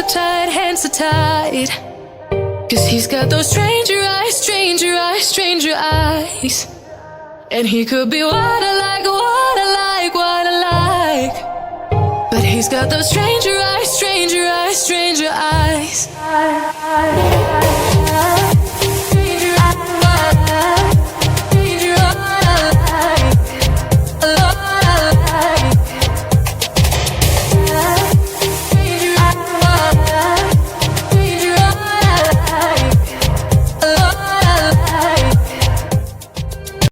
tight, hands so tight. Cause he's got those stranger eyes, stranger eyes, stranger eyes. And he could be what I like, what I like, what I like. But he's got those stranger eyes, stranger eyes, stranger eyes.